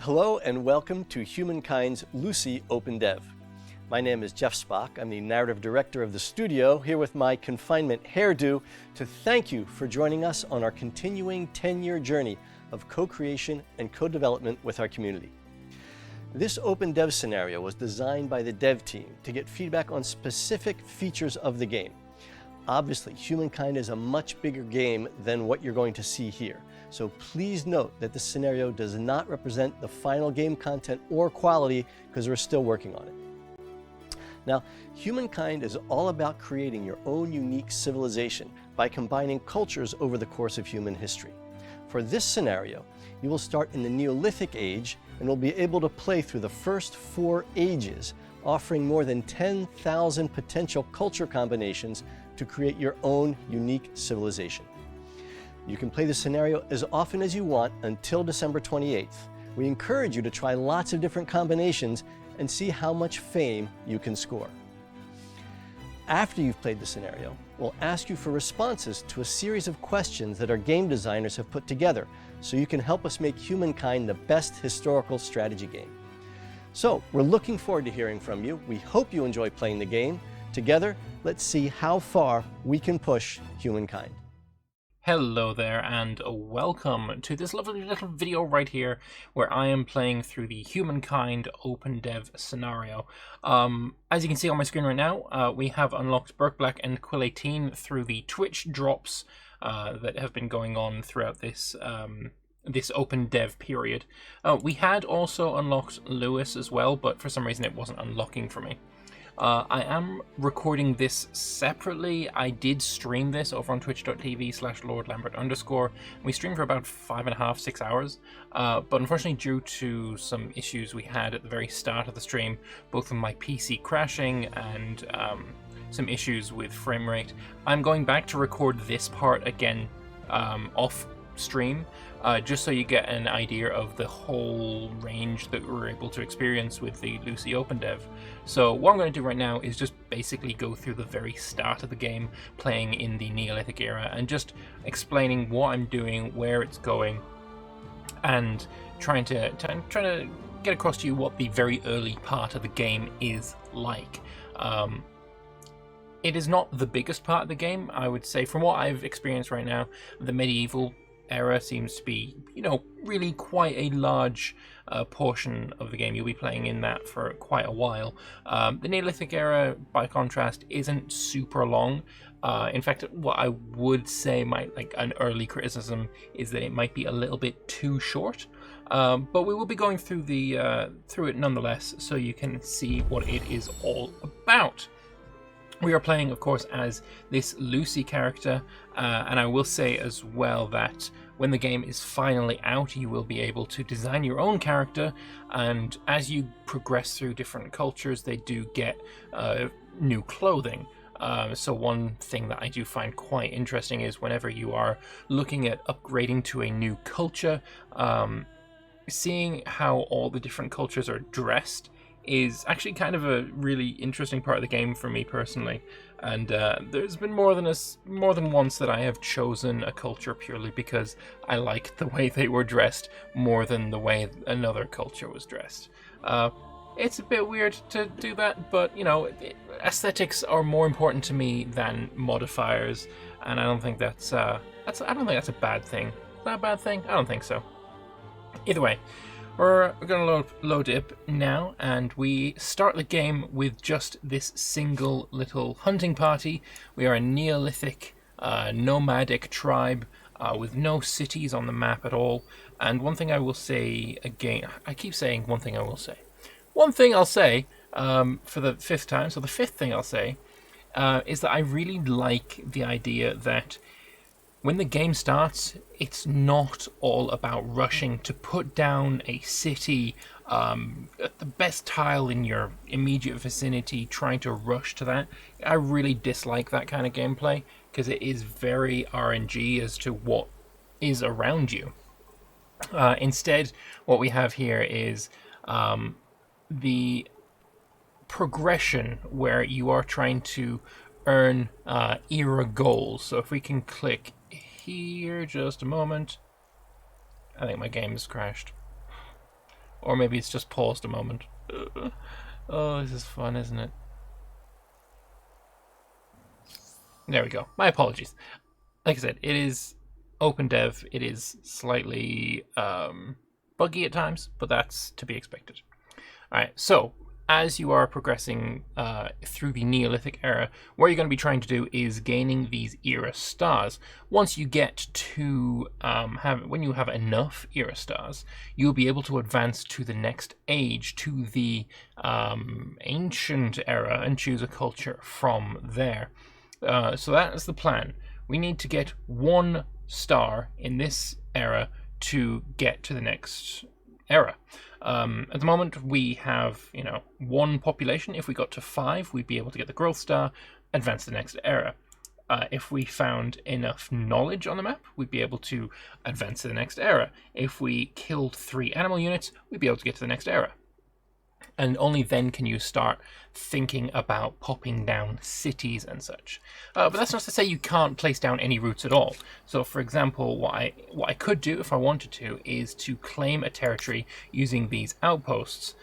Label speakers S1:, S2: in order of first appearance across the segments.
S1: Hello and welcome to Humankind's Lucy OpenDev. My name is Jeff Spock. I'm the narrative director of the studio, here with my confinement hairdo to thank you for joining us on our continuing 10-year journey of co-creation and co-development with our community. This OpenDev scenario was designed by the dev team to get feedback on specific features of the game. Obviously, Humankind is a much bigger game than what you're going to see here. So please note that this scenario does not represent the final game content or quality because we're still working on it. Now, Humankind is all about creating your own unique civilization by combining cultures over the course of human history. For this scenario, you will start in the Neolithic age and will be able to play through the first 4 ages, offering more than 10,000 potential culture combinations to create your own unique civilization. You can play the scenario as often as you want until December 28th. We encourage you to try lots of different combinations and see how much fame you can score. After you've played the scenario, we'll ask you for responses to a series of questions that our game designers have put together so you can help us make Humankind the best historical strategy game. So, we're looking forward to hearing from you. We hope you enjoy playing the game. Together, let's see how far we can push Humankind.
S2: Hello there and welcome to this lovely little video right here where I am playing through the Humankind OpenDev scenario. As you can see on my screen right now, we have unlocked Burke Black and Quill18 through the Twitch drops that have been going on throughout this this OpenDev period. We had also unlocked Lewis as well, but for some reason it wasn't unlocking for me. I am recording this separately. I did stream this over on twitch.tv/LordLambert_. We streamed for about 5.5, 6 hours, but unfortunately due to some issues we had at the very start of the stream, both of my PC crashing and some issues with frame rate, I'm going back to record this part again off stream, just so you get an idea of the whole range that we're able to experience with the Lucy OpenDev. So what I'm going to do right now is just basically go through the very start of the game, playing in the Neolithic era, and just explaining what I'm doing, where it's going, and trying to get across to you what the very early part of the game is like. It is not the biggest part of the game, I would say. From what I've experienced right now, the medieval era seems to be, really quite a large portion of the game. You'll be playing in that for quite a while. The Neolithic era, by contrast, isn't super long. In fact, what I would say an early criticism is that it might be a little bit too short. But we will be going through through it nonetheless, so you can see what it is all about. We are playing, of course, as this Lucy character, and I will say as well that when the game is finally out, you will be able to design your own character, and as you progress through different cultures, they do get new clothing. So one thing that I do find quite interesting is whenever you are looking at upgrading to a new culture, seeing how all the different cultures are dressed is actually kind of a really interesting part of the game for me personally. And there's been more than once that I have chosen a culture purely because I liked the way they were dressed more than the way another culture was dressed. It's a bit weird to do that, but aesthetics are more important to me than modifiers, and I don't think that's a bad thing. Is that a bad thing? I don't think so. Either way, we're going to load Ep now, and we start the game with just this single little hunting party. We are a Neolithic nomadic tribe with no cities on the map at all. And one thing I will say again, I keep saying one thing I will say. One thing I'll say for the 5th time, so the 5th thing I'll say is that I really like the idea that when the game starts, it's not all about rushing to put down a city, at the best tile in your immediate vicinity, trying to rush to that. I really dislike that kind of gameplay because it is very RNG as to what is around you. Instead, what we have here is the progression where you are trying to earn era goals. So if we can click here, just a moment. I think my game has crashed. Or maybe it's just paused a moment. Oh, this is fun, isn't it? There we go. My apologies. Like I said, it is OpenDev. It is slightly buggy at times, but that's to be expected. All right, so as you are progressing through the Neolithic era, what you're going to be trying to do is gaining these era stars. Once you get to when you have enough era stars, you'll be able to advance to the next age, to the ancient era, and choose a culture from there. So that's the plan. We need to get 1 star in this era to get to the next era. At the moment, we have 1 population. If we got to 5, we'd be able to get the growth star, advance to the next era. If we found enough knowledge on the map, we'd be able to advance to the next era. If we killed 3 animal units, we'd be able to get to the next era. And only then can you start thinking about popping down cities and such. But that's not to say you can't place down any roots at all. So, for example, what I could do if I wanted to is to claim a territory using these outposts.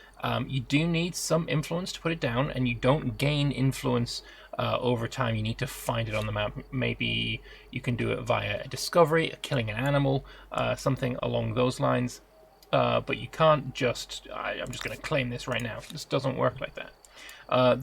S2: You do need some influence to put it down, and you don't gain influence over time. You need to find it on the map. Maybe you can do it via a discovery, killing an animal, something along those lines. But you can't just, I'm just going to claim this right now. This doesn't work like that.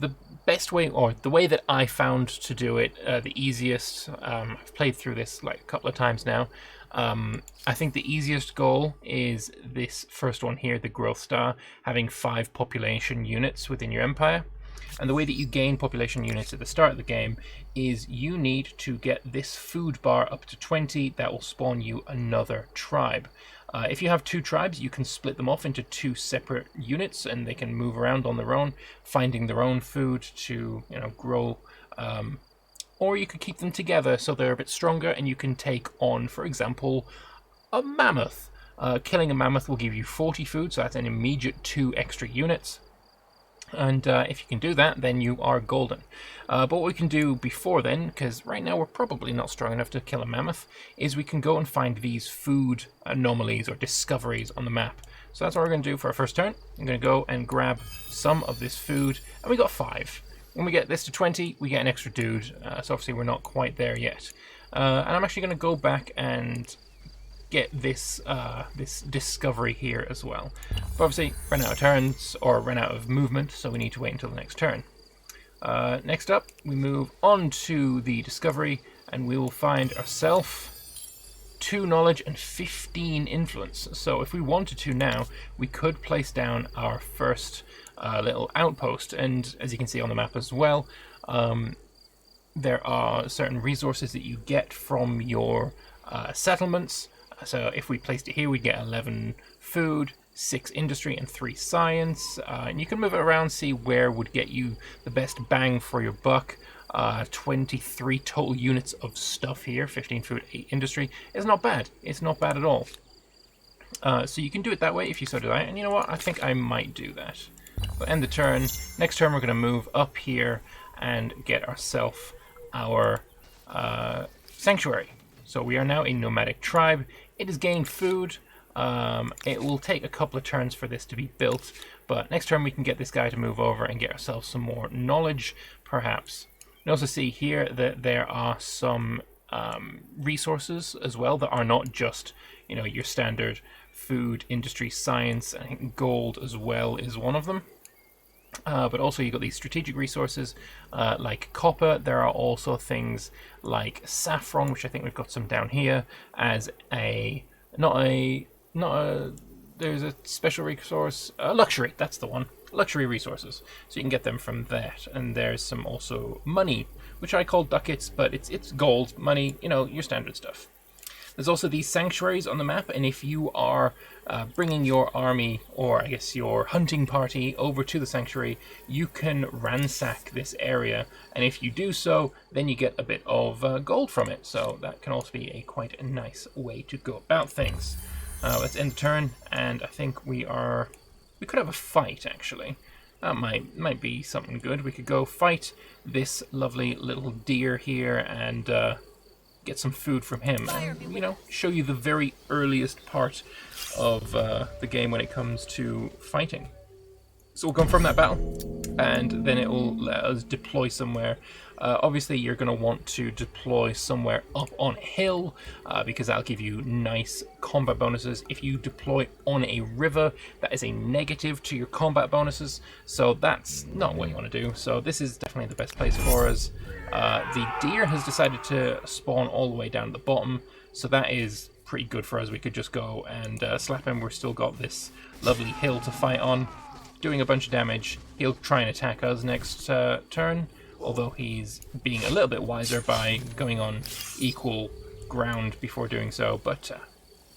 S2: The best way, or the way that I found to do it, the easiest, I've played through this like a couple of times now. I think the easiest goal is this first one here, the growth star, having 5 population units within your empire. And the way that you gain population units at the start of the game is you need to get this food bar up to 20. That will spawn you another tribe. If you have 2 tribes, you can split them off into 2 separate units, and they can move around on their own, finding their own food to grow. Or you could keep them together so they're a bit stronger, and you can take on, for example, a mammoth. Killing a mammoth will give you 40 food, so that's an immediate 2 extra units. And if you can do that, then you are golden. But what we can do before then, because right now we're probably not strong enough to kill a mammoth, is we can go and find these food anomalies or discoveries on the map. So that's what we're going to do for our first turn. I'm going to go and grab some of this food, and we got 5. When we get this to 20, we get an extra dude. So obviously we're not quite there yet. And I'm actually going to go back and get this this discovery here as well. But obviously ran out of turns, or ran out of movement, so we need to wait until the next turn. Next up, we move on to the discovery, and we will find ourselves 2 knowledge and 15 influence. So if we wanted to now, we could place down our first little outpost, and as you can see on the map as well, there are certain resources that you get from your settlements. So if we placed it here, we'd get 11 food, 6 industry, and 3 science. And you can move it around, see where would get you the best bang for your buck. 23 total units of stuff here, 15 food, 8 industry. It's not bad. It's not bad at all. So you can do it that way if you so desire. And you know what? I think I might do that. We'll end the turn. Next turn, we're going to move up here and get ourselves our sanctuary. So we are now a nomadic tribe. It is gaining food. It will take a couple of turns for this to be built, but next turn we can get this guy to move over and get ourselves some more knowledge, perhaps. You also see here that there are some resources as well that are not just, your standard food, industry, science. I think gold as well is one of them. But also you've got these strategic resources like copper. There are also things like saffron, which I think we've got some down here as there's a special resource, luxury, that's the one, luxury resources. So you can get them from that. And there's some also money, which I call ducats, but it's gold, money, your standard stuff. There's also these sanctuaries on the map, and if you are bringing your army, or I guess your hunting party, over to the sanctuary, you can ransack this area, and if you do so, then you get a bit of gold from it, so that can also be a quite a nice way to go about things. Let's end the turn, and I think we could have a fight, actually. That might be something good. We could go fight this lovely little deer here, and get some food from him and, you know, show you the very earliest part of the game when it comes to fighting. So we'll confirm that battle, and then it will let us deploy somewhere. Obviously, you're going to want to deploy somewhere up on a hill, because that'll give you nice combat bonuses. If you deploy on a river, that is a negative to your combat bonuses, so that's not what you want to do. So this is definitely the best place for us. The deer has decided to spawn all the way down at the bottom, so that is pretty good for us. We could just go and slap him. We've still got this lovely hill to fight on, doing a bunch of damage. He'll try and attack us next turn, although he's being a little bit wiser by going on equal ground before doing so, but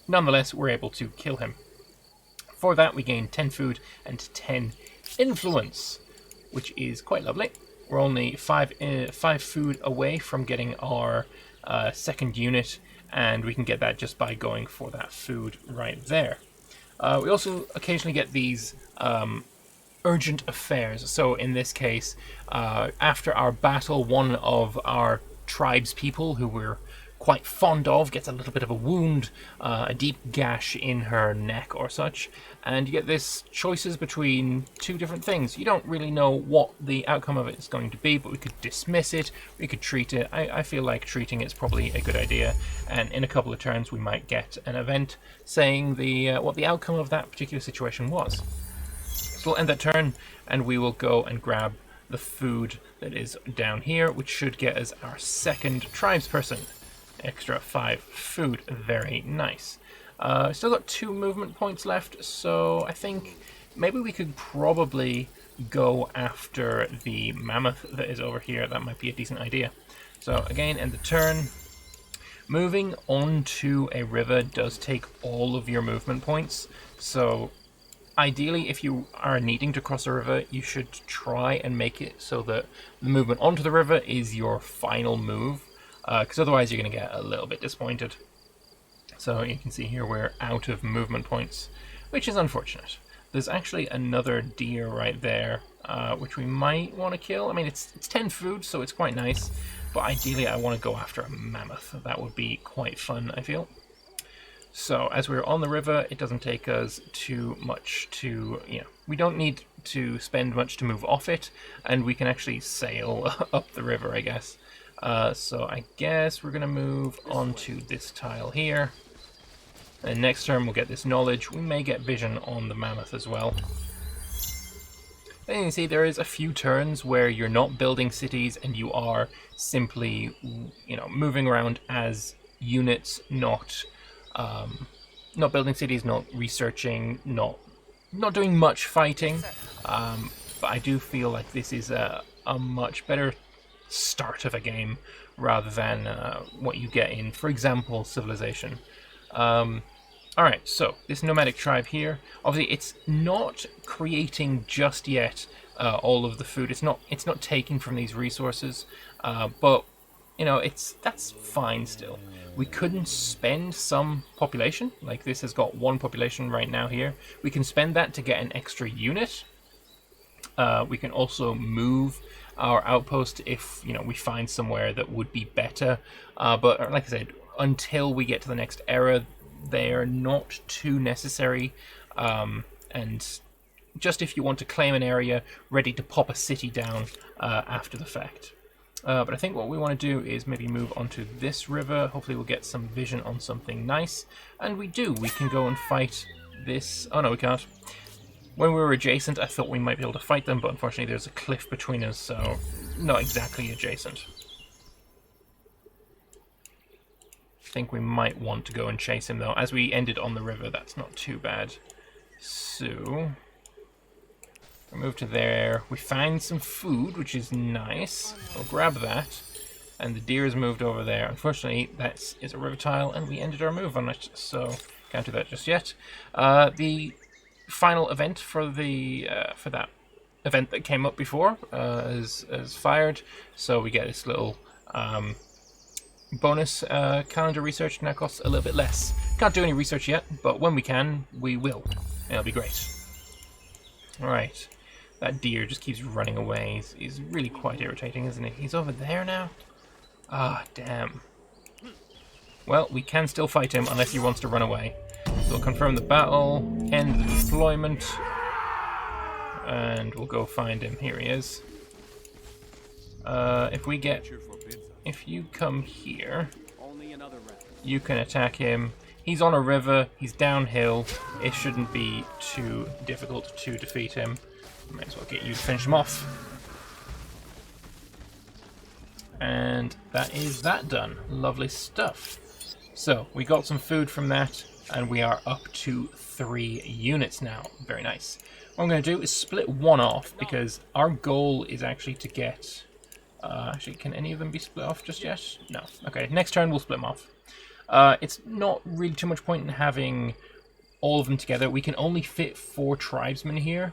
S2: nonetheless, we're able to kill him. For that, we gain 10 food and 10 influence, which is quite lovely. We're only 5 food away from getting our second unit, and we can get that just by going for that food right there. We also occasionally get these urgent affairs. So in this case, after our battle, one of our tribe's people, who we're quite fond of, gets a little bit of a wound, a deep gash in her neck or such, and you get this choices between two different things. You don't really know what the outcome of it is going to be, but we could dismiss it, we could treat it. I feel like treating it's probably a good idea, and in a couple of turns we might get an event saying what the outcome of that particular situation was. So we'll end that turn, and we will go and grab the food that is down here, which should get us our second tribesperson. Extra 5 food, very nice. Still got 2 movement points left, so I think maybe we could probably go after the mammoth that is over here. That might be a decent idea. So again, end the turn. Moving onto a river does take all of your movement points, so ideally, if you are needing to cross a river, you should try and make it so that the movement onto the river is your final move, because otherwise you're going to get a little bit disappointed. So you can see here we're out of movement points, which is unfortunate. There's actually another deer right there, which we might want to kill. I mean, it's 10 food, so it's quite nice, but ideally I want to go after a mammoth. That would be quite fun, I feel. So as we're on the river, it doesn't take us too much to, we don't need to spend much to move off it, and we can actually sail up the river, I guess. So I guess we're going to move onto this tile here. And next turn we'll get this knowledge. We may get vision on the mammoth as well. Then you can see there is a few turns where you're not building cities and you are simply, moving around as units, not building cities, not researching, not doing much fighting. But I do feel like this is a much better start of a game rather than what you get in, for example, Civilization. Alright, so this nomadic tribe here, obviously it's not creating just yet all of the food. It's not taking from these resources, but that's fine still. We couldn't spend some population, like this has got 1 population right now here. We can spend that to get an extra unit. We can also move our outpost if we find somewhere that would be better. But like I said, until we get to the next era, they are not too necessary. And just if you want to claim an area, ready to pop a city down after the fact. But I think what we want to do is maybe move onto this river. Hopefully we'll get some vision on something nice. And we do. We can go and fight this. Oh no, we can't. When we were adjacent, I thought we might be able to fight them, but unfortunately there's a cliff between us, so not exactly adjacent. I think we might want to go and chase him, though. As we ended on the river, that's not too bad. So we move to there. We find some food, which is nice. We'll grab that. And the deer has moved over there. Unfortunately, that is a river tile, and we ended our move on it, so can't do that just yet. The final event for that event that came up before is fired, so we get this little bonus calendar research. Now costs a little bit less. Can't do any research yet, but when we can, we will. It'll be great. Alright, that deer just keeps running away. He's really quite irritating, isn't he? He's over there now? Ah, damn. Well, we can still fight him unless he wants to run away. So we'll confirm the battle, end the deployment, and we'll go find him. Here he is. If you come here, you can attack him. He's on a river, he's downhill. It shouldn't be too difficult to defeat him. Might as well get you to finish him off. And that is that done. Lovely stuff. So, we got some food from that, and we are up to 3 units now. Very nice. What I'm going to do is split one off, because our goal is actually to get... actually, can any of them be split off just yet? No. Okay, next turn we'll split them off. It's not really too much point in having all of them together. We can only fit 4 tribesmen here,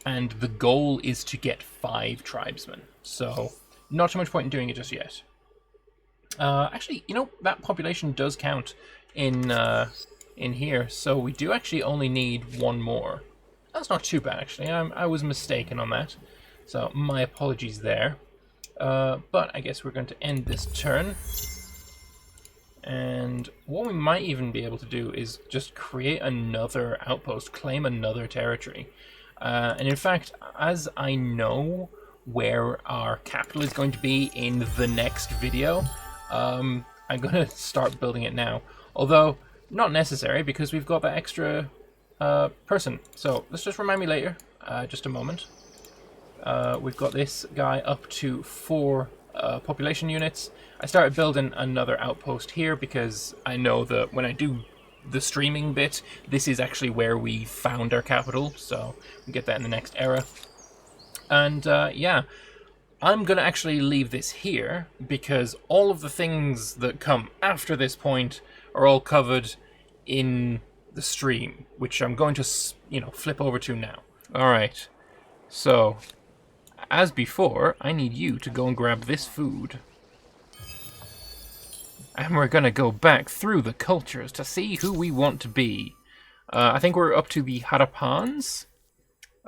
S2: and the goal is to get 5 tribesmen. So, not too much point in doing it just yet. Actually, you know, that population does count in here, so we do actually only need 1 more. That's not too bad, actually. I was mistaken on that, so my apologies there. But I guess we're going to end this turn. And what we might even be able to do is just create another outpost, claim another territory. And in fact, as I know where our capital is going to be in the next video, I'm going to start building it now. Although, not necessary, because we've got that extra person. So, let's just remind me later. Just a moment. We've got this guy up to 4 population units. I started building another outpost here because I know that when I do the streaming bit, this is actually where we found our capital, so we get that in the next era. And yeah, I'm going to actually leave this here because all of the things that come after this point are all covered in the stream, which I'm going to, you know, flip over to now. Alright, so as before, I need you to go and grab this food. And we're going to go back through the cultures to see who we want to be. I think we're up to the Harapans.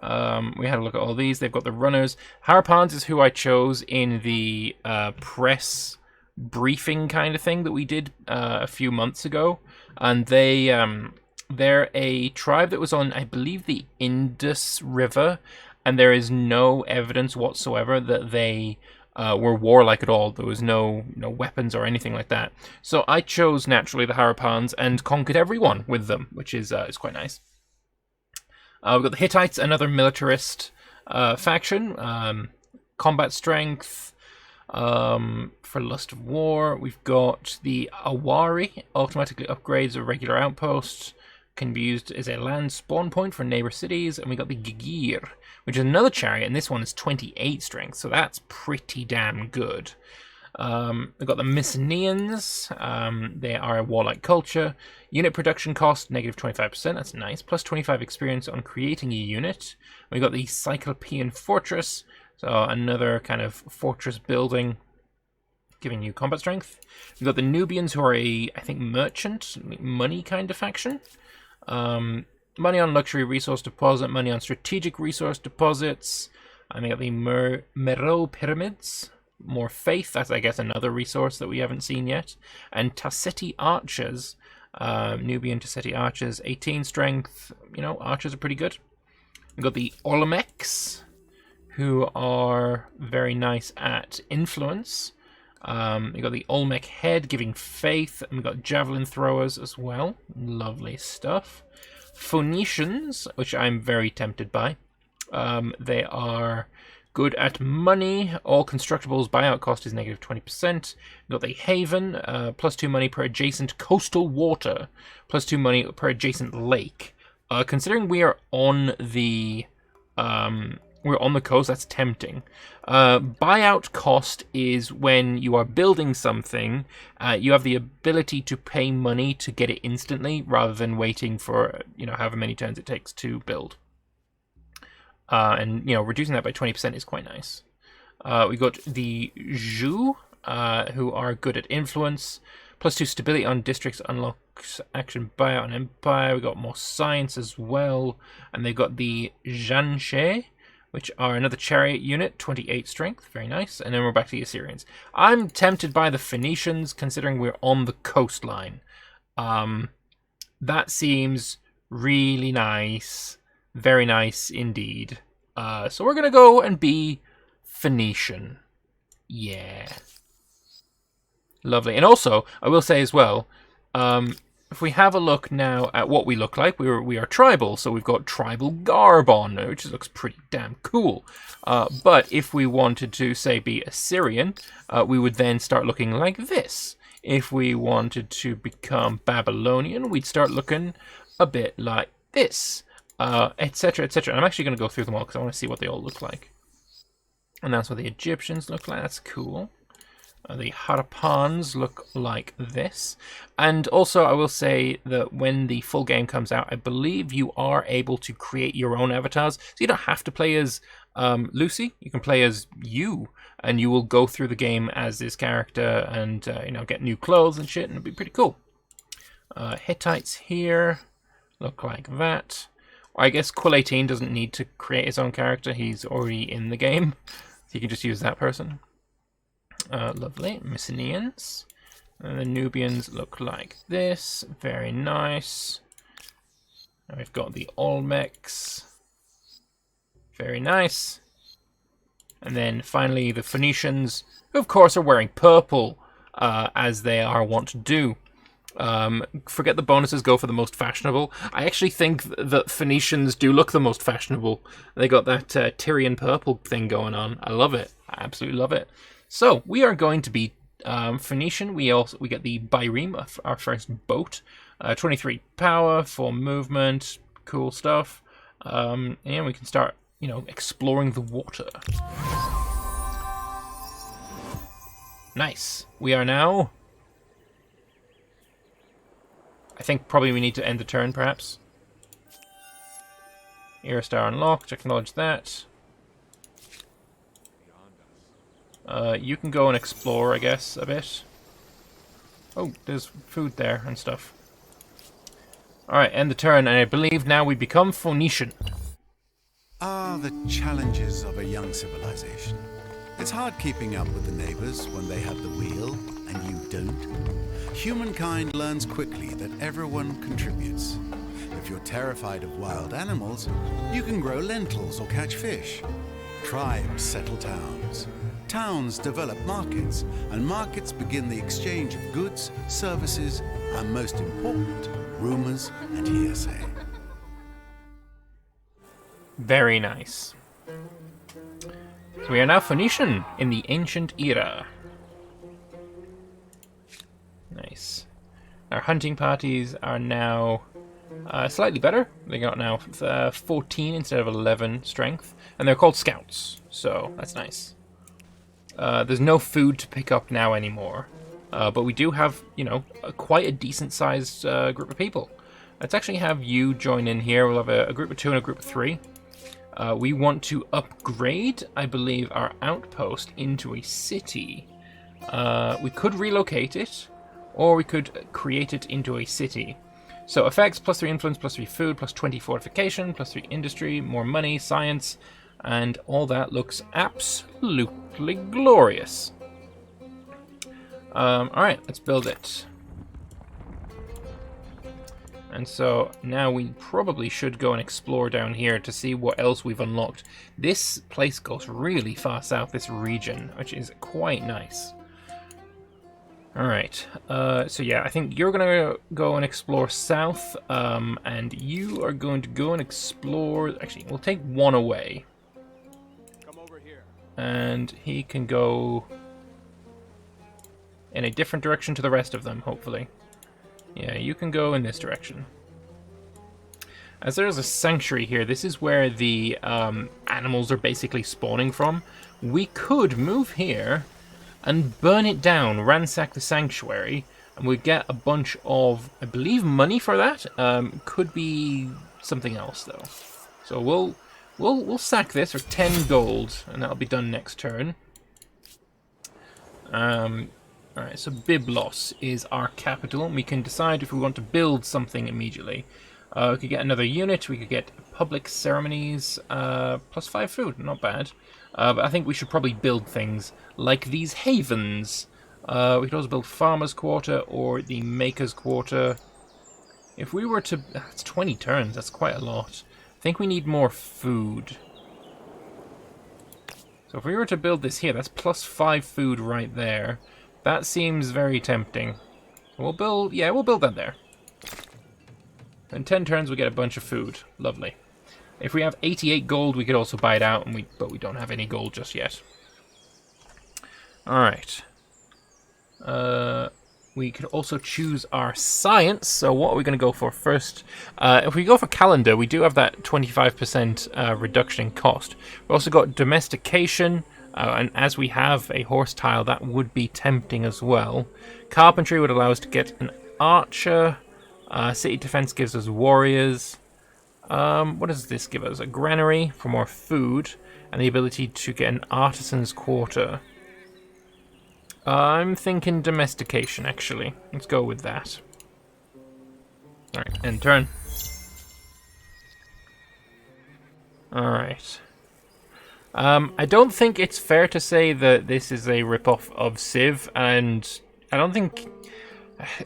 S2: We had a look at all these. They've got the runners. Harapans is who I chose in the press briefing kind of thing that we did a few months ago. And they're a tribe that was on, I believe, the Indus River. And there is no evidence whatsoever that they were warlike at all. There was no weapons or anything like that. So I chose, naturally, the Harapans and conquered everyone with them, which is quite nice. We've got the Hittites, another militarist faction. Combat strength for Lust of War. We've got the Awari, automatically upgrades a regular outpost. Can be used as a land spawn point for neighbor cities. And we got the Gigir, which is another chariot, and this one is 28 strength, so that's pretty damn good. We've got the Mycenaeans. They are a warlike culture. Unit production cost, negative 25%, that's nice. Plus 25 experience on creating a unit. We've got the Cyclopean Fortress, so another kind of fortress building, giving you combat strength. We've got the Nubians, who are a, I think, merchant, money kind of faction. Money on luxury resource deposit, money on strategic resource deposits. And we got the Meroe Pyramids, more faith, that's I guess another resource that we haven't seen yet. And Tasseti Archers, Nubian Tasseti Archers, 18 strength, you know, archers are pretty good. We've got the Olmecs, who are very nice at influence. We got the Olmec head giving faith, and we got javelin throwers as well. Lovely stuff. Phoenicians, which I'm very tempted by. They are good at money. All constructibles buyout cost is negative 20%. We got the Haven, plus 2 money per adjacent coastal water, plus 2 money per adjacent lake. Considering we are on the coast, that's tempting. Buyout cost is when you are building something, you have the ability to pay money to get it instantly, rather than waiting for, you know, however many turns it takes to build. And, you know, reducing that by 20% is quite nice. We got the Zhu, who are good at influence. Plus 2 stability on districts unlocks action buyout on empire. We got more science as well. And they got the Zhanshe, which are another chariot unit, 28 strength, very nice, and then we're back to the Assyrians. I'm tempted by the Phoenicians, considering we're on the coastline. That seems really nice, very nice indeed. So we're going to go and be Phoenician. Yeah. Lovely. And also, I will say as well, if we have a look now at what we look like, we are tribal, so we've got tribal garb on, which looks pretty damn cool. But if we wanted to, say, be Assyrian, we would then start looking like this. If we wanted to become Babylonian, we'd start looking a bit like this, etc., etc. I'm actually going to go through them all because I want to see what they all look like. And that's what the Egyptians look like. That's cool. The Harappans look like this. And also, I will say that when the full game comes out, I believe you are able to create your own avatars. So you don't have to play as Lucy. You can play as you, and you will go through the game as this character and you know, get new clothes and shit, and it'll be pretty cool. Hittites here look like that. I guess Quill 18 doesn't need to create his own character. He's already in the game. So you can just use that person. Lovely. Mycenaeans. And the Nubians look like this. Very nice. And we've got the Olmecs. Very nice. And then finally the Phoenicians, who of course are wearing purple, as they are wont to do. Forget the bonuses, go for the most fashionable. I actually think that Phoenicians do look the most fashionable. They got that Tyrian purple thing going on. I love it. I absolutely love it. So we are going to be Phoenician. We get the Byreme, our first boat. 23 power, for movement, cool stuff. And we can start, you know, exploring the water. Nice. We are now... I think probably we need to end the turn, perhaps. Era Star unlocked. Acknowledge that. You can go and explore, I guess, a bit. Oh, there's food there and stuff. Alright, end the turn, and I believe now we become Phoenician.
S3: Ah, the challenges of a young civilization. It's hard keeping up with the neighbors when they have the wheel and you don't. Humankind learns quickly that everyone contributes. If you're terrified of wild animals, you can grow lentils or catch fish. Tribes settle towns. Towns develop markets, and markets begin the exchange of goods, services, and most important, rumors and hearsay.
S2: Very nice. So we are now Phoenician in the ancient era. Nice. Our hunting parties are now slightly better. They got now 14 instead of 11 strength, and they're called scouts, so that's nice. There's no food to pick up now anymore, but we do have, you know, quite a decent-sized group of people. Let's actually have you join in here. We'll have a group of 2 and a group of 3. We want to upgrade, I believe, our outpost into a city. We could relocate it, or we could create it into a city. So effects, +3 influence, +3 food, +20 fortification, +3 industry, more money, science, and all that looks absolutely glorious. Alright, let's build it. And so now we probably should go and explore down here to see what else we've unlocked. This place goes really far south, this region, which is quite nice. Alright, so yeah, I think you're going to go and explore south, and you are going to go and explore... Actually, we'll take one away.
S4: Come over here.
S2: And he can go in a different direction to the rest of them, hopefully. Yeah, you can go in this direction. As there's a sanctuary here, this is where the animals are basically spawning from. We could move here and burn it down, ransack the sanctuary, and we get a bunch of, I believe, money for that. Could be something else though. So we'll sack this for 10 gold, and that'll be done next turn. Alright, so Byblos is our capital, and we can decide if we want to build something immediately. We could get another unit, we could get public ceremonies, +5 food, not bad. But I think we should probably build things like these havens. We could also build Farmer's Quarter or the Maker's Quarter. If we were to... It's 20 turns, that's quite a lot. I think we need more food. So if we were to build this here, that's +5 food right there. That seems very tempting. We'll build... Yeah, we'll build that there. In 10 turns, we get a bunch of food. Lovely. If we have 88 gold, we could also buy it out, but we don't have any gold just yet. Alright. We could also choose our science. So what are we going to go for first? If we go for calendar, we do have that 25% reduction in cost. We've also got domestication, and as we have a horse tile, that would be tempting as well. Carpentry would allow us to get an archer. City defense gives us warriors. What does this give us? A granary for more food, and the ability to get an artisan's quarter. I'm thinking domestication, actually. Let's go with that. Alright, end turn. Alright. I don't think it's fair to say that this is a ripoff of Civ, and I don't think...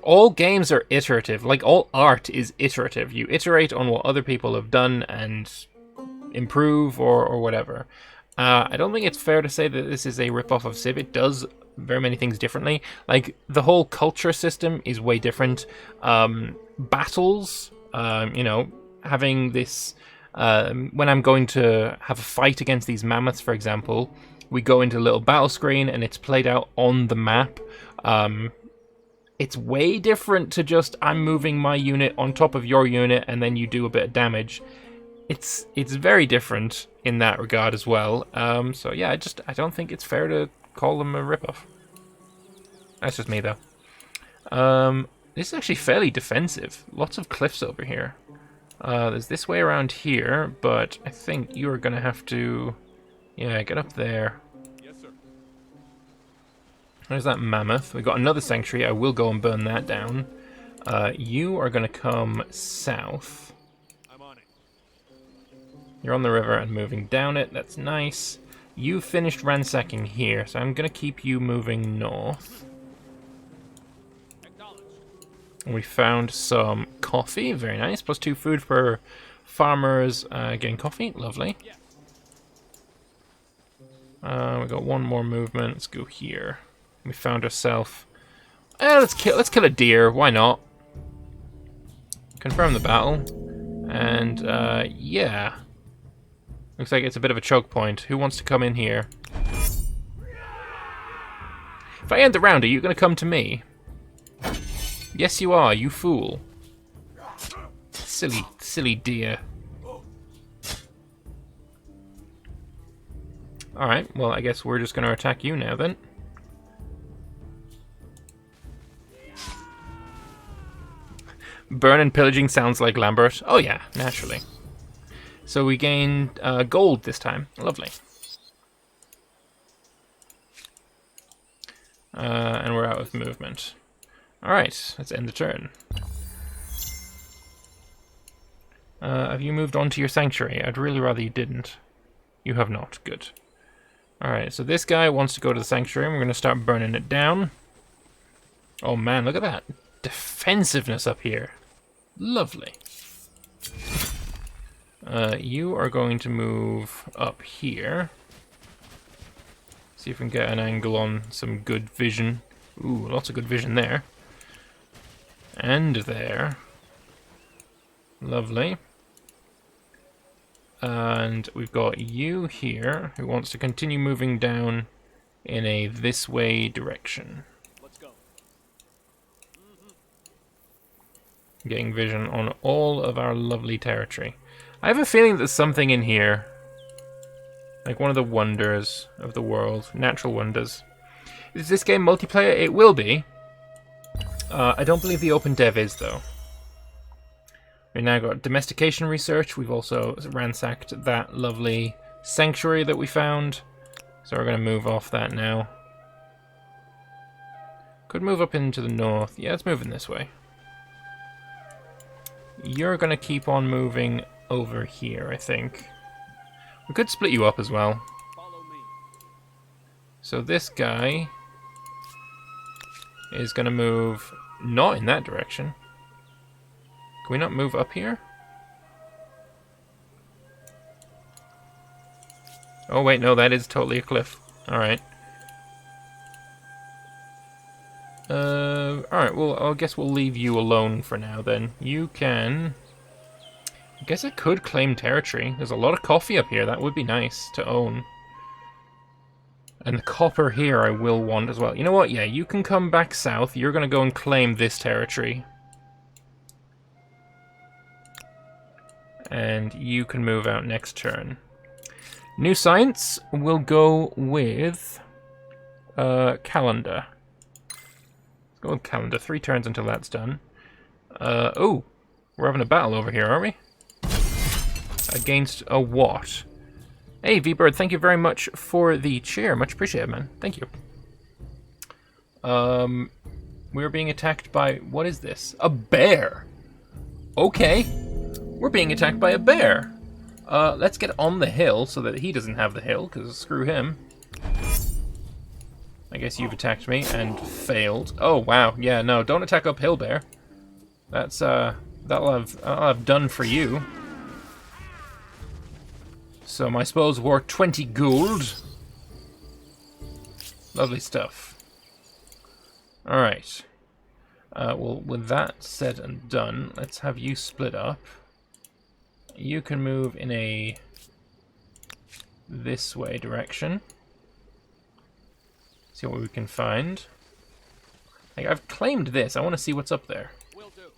S2: All games are iterative. Like, all art is iterative. You iterate on what other people have done and improve or whatever. I don't think it's fair to say that this is a ripoff of Civ. It does very many things differently. Like, the whole culture system is way different. Battles, you know, having this... when I'm going to have a fight against these mammoths, for example, we go into a little battle screen and it's played out on the map. It's way different to just, I'm moving my unit on top of your unit and then you do a bit of damage. It's very different in that regard as well. So yeah, I don't think it's fair to call them a ripoff. That's just me, though. This is actually fairly defensive. Lots of cliffs over here. There's this way around here, but I think you're going to have to... Yeah, get up there.
S4: Yes, sir.
S2: There's that mammoth. We've got another sanctuary. I will go and burn that down. You are going to come south.
S4: I'm on it.
S2: You're on the river and moving down it. That's nice. You finished ransacking here, so I'm going to keep you moving north.
S4: Acknowledged.
S2: And we found some coffee. Very nice. +2 food for farmers getting coffee. Lovely.
S4: Yeah.
S2: We got one more movement. Let's go here. We found ourselves. Let's kill a deer. Why not? Confirm the battle. And yeah. Looks like it's a bit of a choke point. Who wants to come in here? If I end the round, are you going to come to me? Yes, you are, you fool. Silly deer. Alright, well, I guess we're just going to attack you now, then. Burn and pillaging sounds like Lambert. Oh yeah, naturally. So we gained gold this time. Lovely. And we're out of movement. Alright, let's end the turn. Have you moved on to your sanctuary? I'd really rather you didn't. You have not. Good. Alright, so this guy wants to go to the sanctuary, and we're going to start burning it down. Oh man, look at that. Defensiveness up here. Lovely. You are going to move up here. See if we can get an angle on some good vision. Ooh, lots of good vision there. And there. Lovely. And we've got you here, who wants to continue moving down in a this way direction.
S4: Let's go.
S2: Getting vision on all of our lovely territory. I have a feeling there's something in here. Like one of the wonders of the world. Natural wonders. Is this game multiplayer? It will be. I don't believe the OpenDev is, though. We've now got domestication research. We've also ransacked that lovely sanctuary that we found. So we're going to move off that now. Could move up into the north. Yeah, let's move in this way. You're going to keep on moving over here, I think. We could split you up as well.
S4: Follow me.
S2: So this guy is going to move not in that direction. Can we not move up here? Oh wait, no, that is totally a cliff. Alright. Alright, well, I guess we'll leave you alone for now then. You can... I guess I could claim territory. There's a lot of coffee up here. That would be nice to own. And the copper here I will want as well. You know what? Yeah, you can come back south. You're going to go and claim this territory. And you can move out next turn. New science will go with calendar. Let's go with calendar. 3 turns until that's done. Oh, we're having a battle over here, aren't we? Against a what? Hey, V-Bird, thank you very much for the cheer. Much appreciated, man. Thank you. We're being attacked by... What is this? A bear! Okay. We're being attacked by a bear. Let's get on the hill so that he doesn't have the hill, because screw him. I guess you've attacked me and failed. Oh, wow. Yeah, no, don't attack uphill, bear. That's, that'll have done for you. So my spells were 20 gold. Lovely stuff. Alright. Well, with that said and done, let's have you split up. You can move in a this way direction. See what we can find. Like, I've claimed this. I want to see what's up there.
S4: Will do.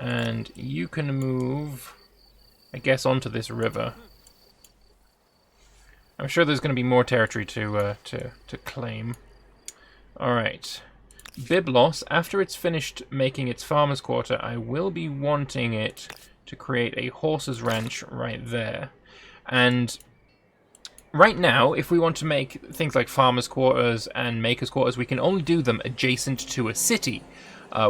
S2: And you can move, I guess, onto this river. I'm sure there's going to be more territory to claim. Alright. Byblos, after it's finished making its farmer's quarter, I will be wanting it to create a horse's ranch right there. And right now, if we want to make things like farmer's quarters and maker's quarters, we can only do them adjacent to a city,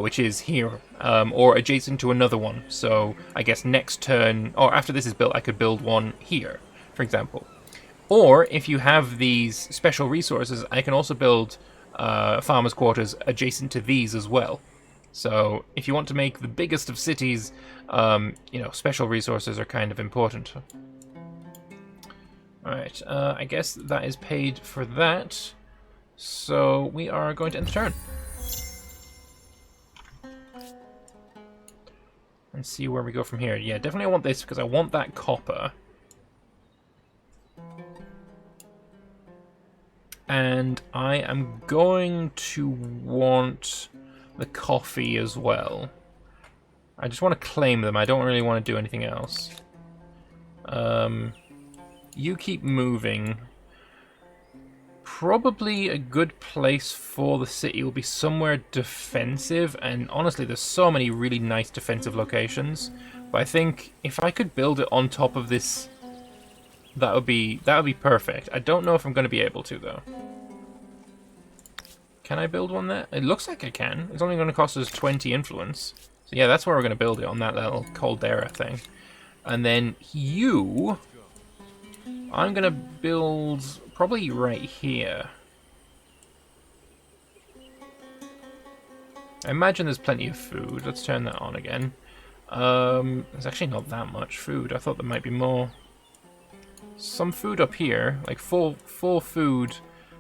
S2: which is here, or adjacent to another one. So I guess next turn, or after this is built, I could build one here, for example. Or if you have these special resources, I can also build farmer's quarters adjacent to these as well. So if you want to make the biggest of cities, you know, special resources are kind of important. Alright, I guess that is paid for that. So we are going to end the turn. And see where we go from here. Yeah, definitely I want this because I want that copper. And I am going to want the coffee as well. I just want to claim them. I don't really want to do anything else. You keep moving. Probably a good place for the city will be somewhere defensive. And honestly, there's so many really nice defensive locations. But I think if I could build it on top of this, that would be perfect. I don't know if I'm going to be able to, though. Can I build one there? It looks like I can. It's only going to cost us 20 influence. So yeah, that's where we're going to build it, on that little caldera thing. And then you... I'm going to build probably right here. I imagine there's plenty of food. Let's turn that on again. There's actually not that much food. I thought there might be more. Some food up here, like full food,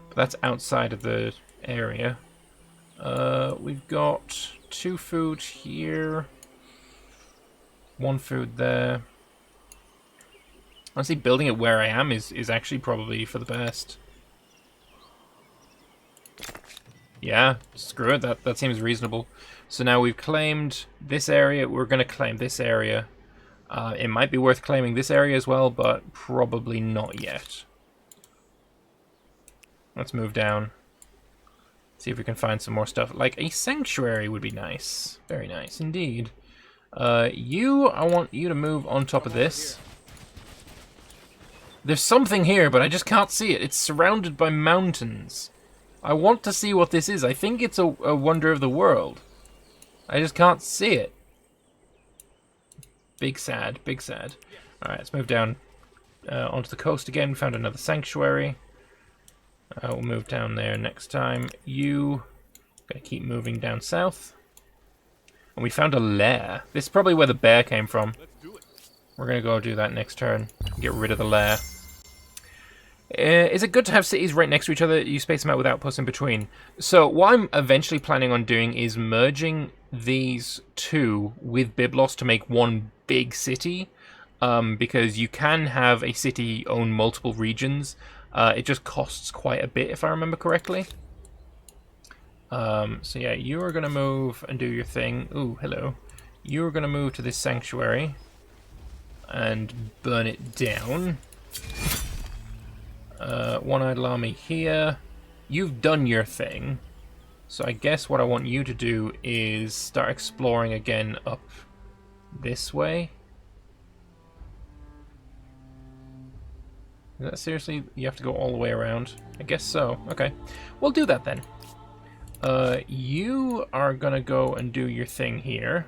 S2: but that's outside of the area. We've got 2 food here, 1 food there. Honestly, building it where I am is actually probably for the best. Yeah, screw it, that seems reasonable. So now we've claimed this area, we're going to claim this area. It might be worth claiming this area as well, but probably not yet. Let's move down. See if we can find some more stuff. Like a sanctuary would be nice. Very nice indeed. I want you to move on top of this. There's something here, but I just can't see it. It's surrounded by mountains. I want to see what this is. I think it's a wonder of the world. I just can't see it. Big sad, big sad. Alright, let's move down onto the coast again. We found another sanctuary. We'll move down there next time. You gonna keep moving down south. And we found a lair. This is probably where the bear came from. We're gonna go do that next turn. Get rid of the lair. Is it good to have cities right next to each other? You space them out with outposts in between. So what I'm eventually planning on doing is merging these two with Byblos to make one big city. Because you can have a city own multiple regions. It just costs quite a bit, if I remember correctly. So yeah, you are going to move and do your thing. Ooh, hello. You are going to move to this sanctuary and burn it down. One-eyed army here. You've done your thing. So I guess what I want you to do is start exploring again up this way. Is that seriously? You have to go all the way around? I guess so. Okay. We'll do that then. You are gonna go and do your thing here.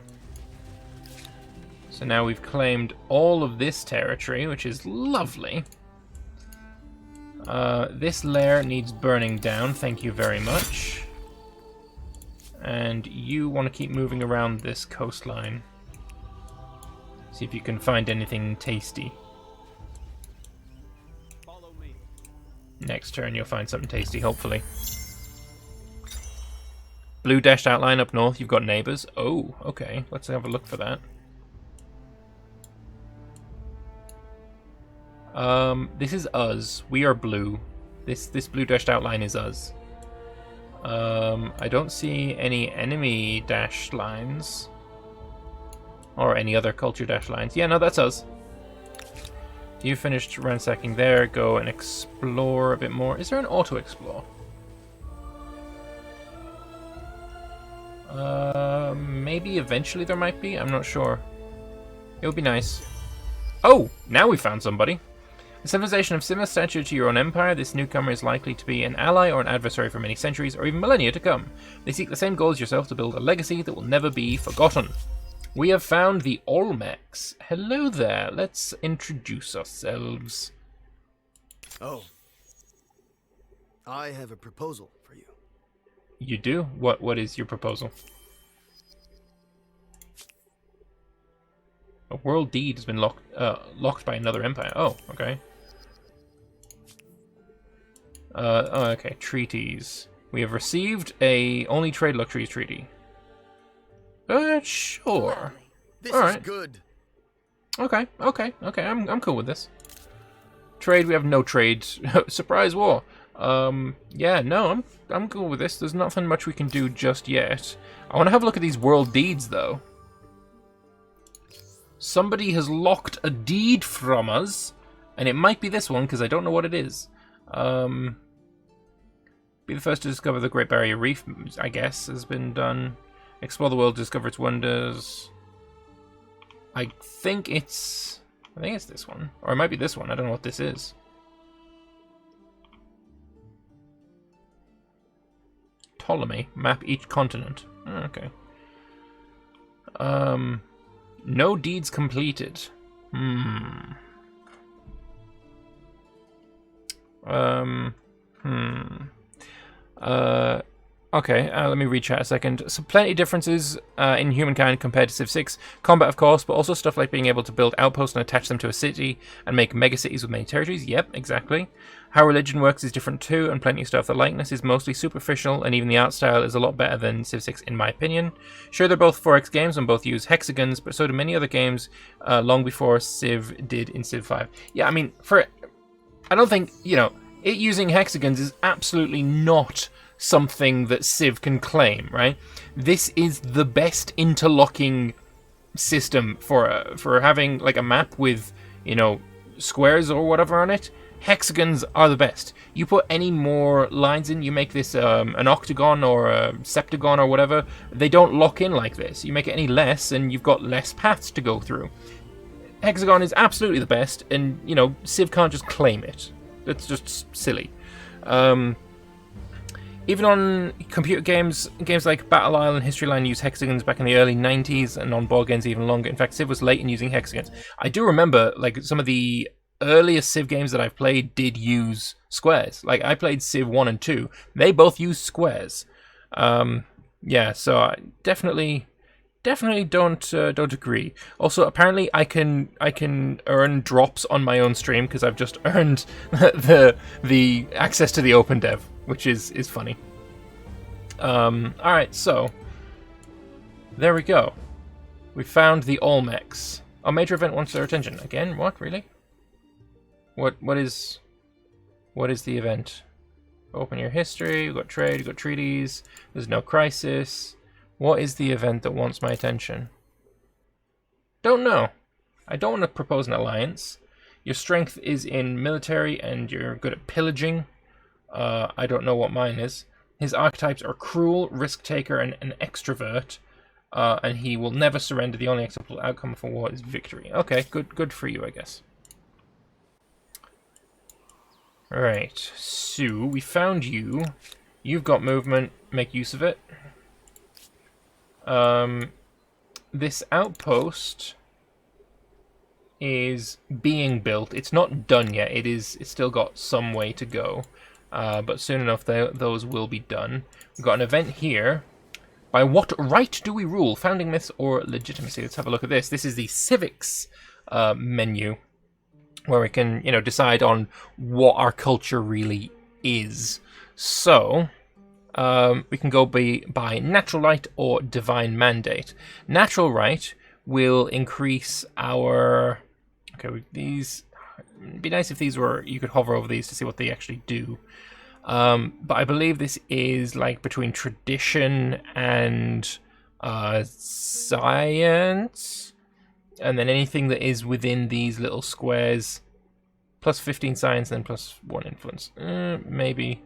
S2: So now we've claimed all of this territory, which is lovely. This lair needs burning down, thank you very much. And you want to keep moving around this coastline. See if you can find anything tasty.
S4: Follow me.
S2: Next turn you'll find something tasty, hopefully. Blue dashed outline up north, you've got neighbours. Oh, okay, let's have a look for that. This is us. We are blue. This blue dashed outline is us. I don't see any enemy dashed lines. Or any other culture dashed lines. Yeah, no, that's us. You finished ransacking there. Go and explore a bit more. Is there an auto-explore? Maybe eventually there might be. I'm not sure. It would be nice. Oh, now we found somebody. A civilization of similar stature to your own empire, this newcomer is likely to be an ally or an adversary for many centuries or even millennia to come. They seek the same goal as yourself, to build a legacy that will never be forgotten. We have found the Olmecs. Hello there. Let's introduce ourselves.
S5: Oh. I have a proposal for you.
S2: You do? What is your proposal? A world deed has been locked by another empire. Oh, okay. Oh, okay. Treaties. We have received a only trade luxuries treaty. Sure.
S5: This
S2: All
S5: is
S2: right.
S5: good.
S2: Okay. I'm cool with this. Trade. We have no trade. Surprise war. Yeah. No. I'm cool with this. There's nothing much we can do just yet. I want to have a look at these world deeds, though. Somebody has locked a deed from us, and it might be this one because I don't know what it is. Be the first to discover the Great Barrier Reef, I guess, has been done. Explore the world, discover its wonders. I think it's this one, or it might be this one. I don't know what this is. Ptolemy, map each continent. Oh, okay. No deeds completed. Okay, let me read chat a second. So plenty of differences in Humankind compared to Civ 6. Combat, of course, but also stuff like being able to build outposts and attach them to a city and make megacities with many territories. Yep, exactly. How religion works is different too, and plenty of stuff. The likeness is mostly superficial, and even the art style is a lot better than Civ 6 in my opinion. Sure, they're both 4X games and both use hexagons, but so do many other games long before Civ did in Civ 5. Yeah, I mean, I don't think, it using hexagons is absolutely not something that Civ can claim, right? This is the best interlocking system for having like a map with, squares or whatever on it. Hexagons are the best. You put any more lines in, you make this an octagon or a septagon or whatever, they don't lock in like this. You make it any less and you've got less paths to go through. Hexagon is absolutely the best, and Civ can't just claim it. That's just silly. Even on computer games like Battle Isle and History Line used hexagons back in the early 90s, and on board games even longer. In fact, Civ was late in using hexagons. I do remember, like, some of the earliest Civ games that I've played did use squares. Like, I played Civ 1 and 2. They both used squares. Yeah, so I definitely don't agree. Also, apparently I can earn drops on my own stream because I've just earned the access to the OpenDev, which is funny. Alright, so there we go. We found the Olmecs. A major event wants their attention. Again, what, really? What is the event? Open your history, we've got trade, we've got treaties, there's no crisis. What is the event that wants my attention? Don't know. I don't want to propose an alliance. Your strength is in military and you're good at pillaging. I don't know what mine is. His archetypes are cruel, risk-taker, and an extrovert. And he will never surrender. The only acceptable outcome for war is victory. Okay, good for you, I guess. Alright, so we found you. You've got movement. Make use of it. This outpost is being built. It's not done yet. It's still got some way to go. But soon enough, those will be done. We've got an event here. By what right do we rule? Founding myths or legitimacy? Let's have a look at this. This is the CIVICS menu, where we can, decide on what our culture really is. So, we can go by natural right or divine mandate. Natural right will increase our... Okay, these... It'd be nice if these were... You could hover over these to see what they actually do. But I believe this is like between tradition and science. And then anything that is within these little squares, plus 15 science, then plus 1 influence. Maybe.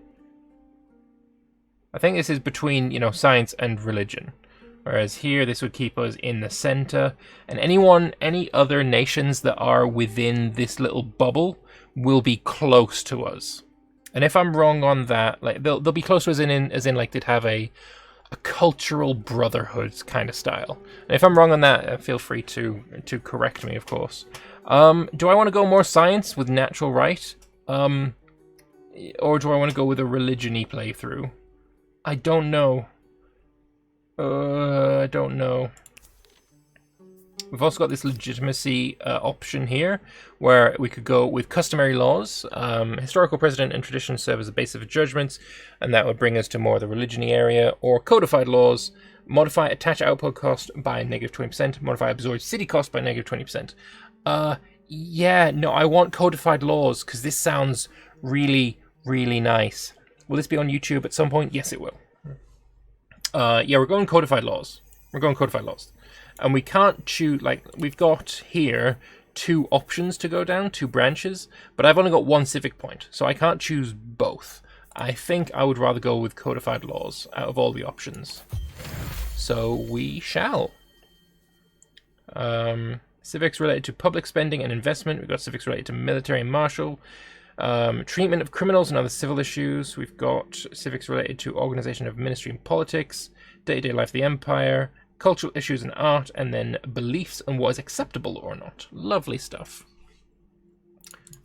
S2: I think this is between, science and religion. Whereas here, this would keep us in the center. And any other nations that are within this little bubble will be close to us. And if I'm wrong on that, like they'll be close to us as in like they'd have a cultural brotherhood kind of style. And if I'm wrong on that, feel free to correct me, of course. Do I want to go more science with natural right? Or do I want to go with a religion-y playthrough? I don't know. I don't know. We've also got this legitimacy option here, where we could go with customary laws. Historical precedent and tradition serve as a basis of judgments, and that would bring us to more of the religion-y area. Or codified laws, modify attach output cost by -20%, modify absorb city cost by -20%. Yeah, no, I want codified laws, because this sounds really, really nice. Will this be on YouTube at some point? Yes, it will. Yeah, we're going codified laws. And we can't choose, like, we've got here 2 options to go down, 2 branches, but I've only got 1 civic point, so I can't choose both. I think I would rather go with codified laws out of all the options. So we shall. Civics related to public spending and investment. We've got civics related to military and martial. Treatment of criminals and other civil issues. We've got civics related to organization of ministry and politics, day-to-day life of the empire, cultural issues and art, and then beliefs and what is acceptable or not. Lovely stuff.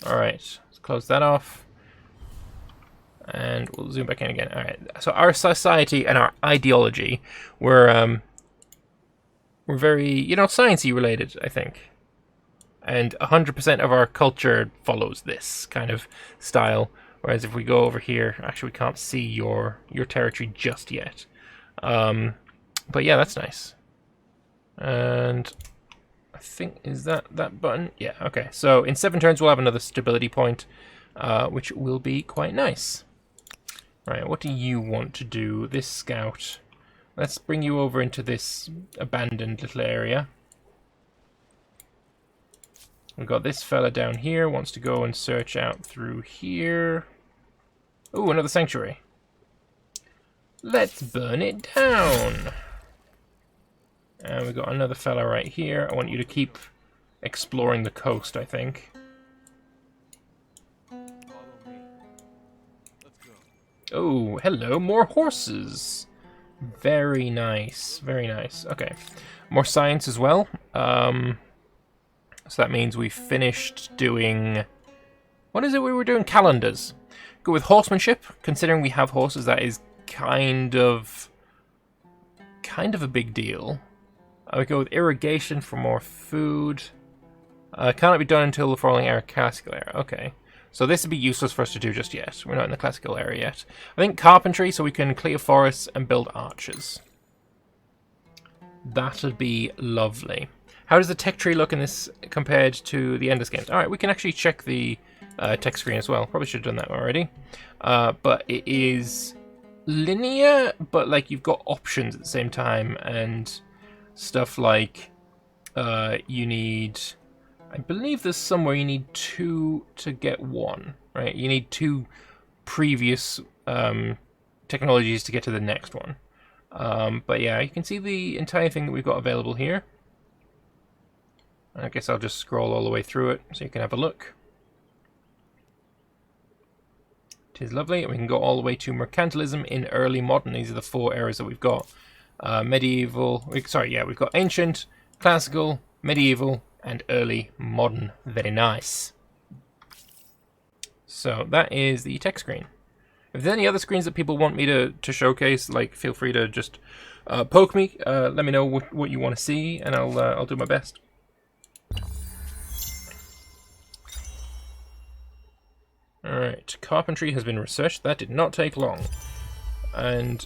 S2: Alright, let's close that off. And we'll zoom back in again. Alright, so our society and our ideology were very, sciencey related, I think. And 100% of our culture follows this kind of style. Whereas if we go over here, actually we can't see your territory just yet. But yeah, that's nice. And I think, is that button? Yeah, okay. So in 7 turns we'll have another stability point, which will be quite nice. Right, what do you want to do? This scout. Let's bring you over into this abandoned little area. We've got this fella down here, wants to go and search out through here. Ooh, another sanctuary. Let's burn it down. And we've got another fella right here. I want you to keep exploring the coast, I think.
S4: Follow me. Let's go.
S2: Oh, hello, more horses. Very nice, very nice. Okay, more science as well. So that means we finished doing... What is it we were doing? Calendars. Go with horsemanship. Considering we have horses, that is kind of a big deal. I would go with irrigation for more food. Cannot be done until the following era, classical era. Okay. So this would be useless for us to do just yet. We're not in the classical era yet. I think carpentry, so we can clear forests and build arches. That would be lovely. How does the tech tree look in this compared to the Endless games? Alright, we can actually check the tech screen as well. Probably should have done that already. But it is linear, but like you've got options at the same time, and stuff like you need... I believe there's somewhere you need 2 to get 1, right? You need 2 previous technologies to get to the next one. But yeah, you can see the entire thing that we've got available here. I guess I'll just scroll all the way through it so you can have a look. It is lovely. We can go all the way to mercantilism in early modern. These are the 4 eras that we've got. Medieval, we've got ancient, classical, medieval, and early modern. Very nice. So that is the tech screen. If there's any other screens that people want me to showcase, like, feel free to just poke me. Let me know what you want to see, and I'll do my best. Alright, carpentry has been researched. That did not take long. And...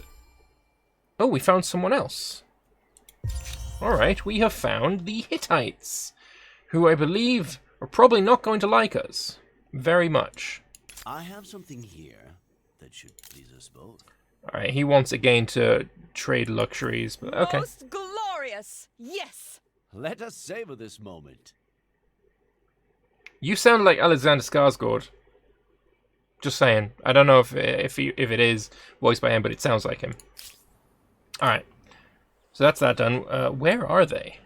S2: oh, we found someone else. Alright, we have found the Hittites, who I believe are probably not going to like us very much.
S6: I have something here that should please us both.
S2: Alright, he wants again to trade luxuries, but okay.
S7: Most glorious, yes.
S6: Let us savor this moment.
S2: You sound like Alexander Skarsgård. Just saying. I don't know if it is voiced by him, but it sounds like him. Alright. So that's that done. Where are they?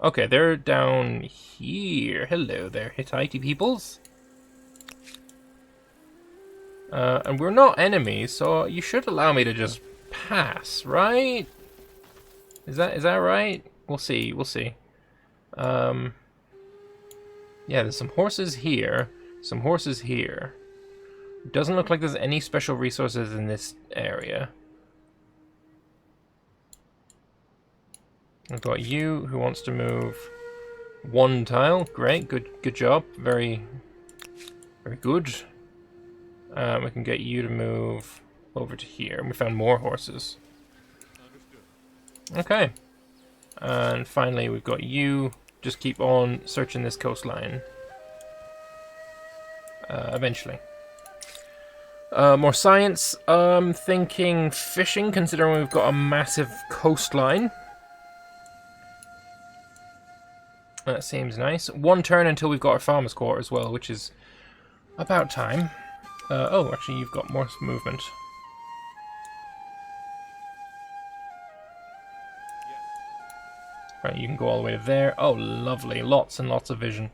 S2: Okay, they're down here. Hello there, Hittite peoples. And we're not enemies, so you should allow me to just pass, right? Is that right? We'll see. Yeah, there's some horses here. Some horses here. Doesn't look like there's any special resources in this area. I've got you, who wants to move 1 tile. Great, good job. Very good. We can get you to move over to here. And we found more horses. Okay. And finally, we've got you. Just keep on searching this coastline. Eventually. More science. Thinking fishing, considering we've got a massive coastline. That seems nice. 1 turn until we've got our farmer's court as well, which is about time. Oh, actually, you've got more movement. Right, you can go all the way to there. Oh, lovely. Lots and lots of vision.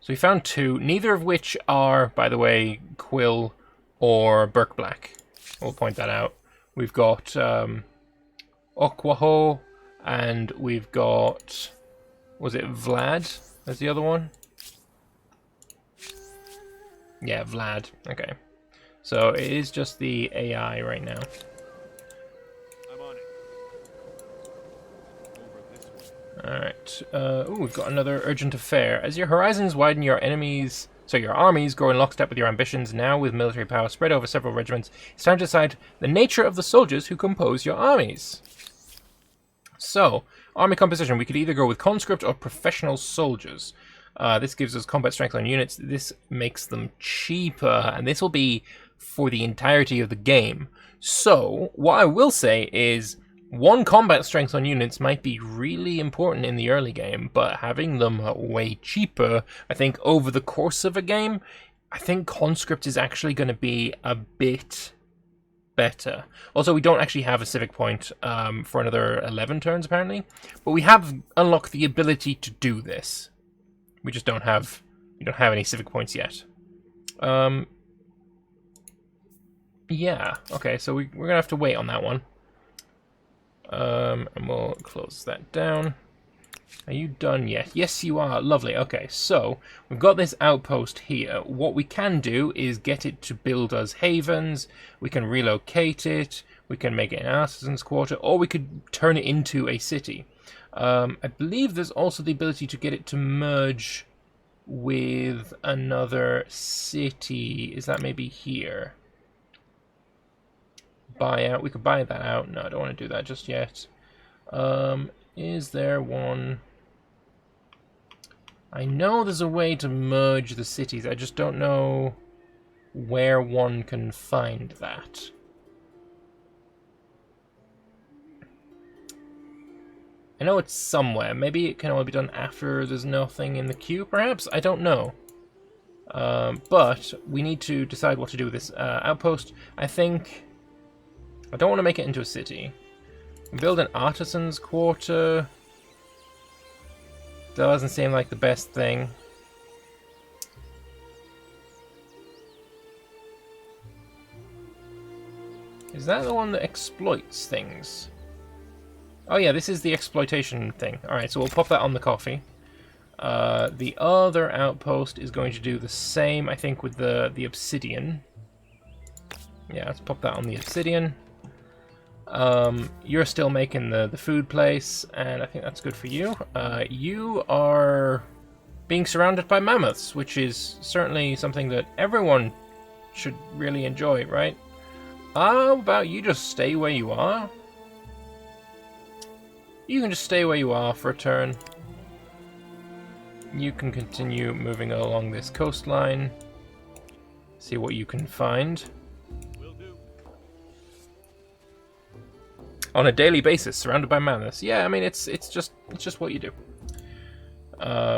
S2: So we found 2, neither of which are, by the way, Quill or Birkblack. We'll point that out. We've got Okwaho, and we've got... was it Vlad as the other one? Yeah, Vlad. Okay. So it is just the AI right now.
S4: I'm on it. Over this way.
S2: Alright. Ooh, we've got another urgent affair. As your horizons widen, your armies grow in lockstep with your ambitions. Now, with military power spread over several regiments, it's time to decide the nature of the soldiers who compose your armies. So, army composition. We could either go with conscript or professional soldiers. This gives us combat strength on units. This makes them cheaper, and this will be for the entirety of the game. So, what I will say is 1 combat strength on units might be really important in the early game, but having them way cheaper, I think over the course of a game, I think conscript is actually going to be a bit better. Also, we don't actually have a civic point for another 11 turns, apparently, but we have unlocked the ability to do this. We just don't have any civic points yet. Yeah, okay, so we're gonna have to wait on that one. And we'll close that down. Are you done yet? Yes, you are. Lovely. Okay, so we've got this outpost here. What we can do is get it to build us havens. We can relocate it. We can make it an artisan's quarter, or we could turn it into a city. I believe there's also the ability to get it to merge with another city. Is that maybe here? Buy out. We could buy that out. No, I don't want to do that just yet. Is there one? I know there's a way to merge the cities. I just don't know where one can find that. I know it's somewhere. Maybe it can only be done after there's nothing in the queue, perhaps? I don't know. But we need to decide what to do with this outpost. I think... I don't want to make it into a city. Build an artisan's quarter. Doesn't seem like the best thing. Is that the one that exploits things? Oh yeah, this is the exploitation thing. Alright, so we'll pop that on the coffee. The other outpost is going to do the same, I think, with the obsidian. Yeah, let's pop that on the obsidian. You're still making the food place, and I think that's good for you. You are being surrounded by mammoths, which is certainly something that everyone should really enjoy, right? How about you just stay where you are? You can just stay where you are for a turn. You can continue moving along this coastline. See what you can find. On a daily basis, surrounded by mammoths. Yeah, I mean it's just what you do.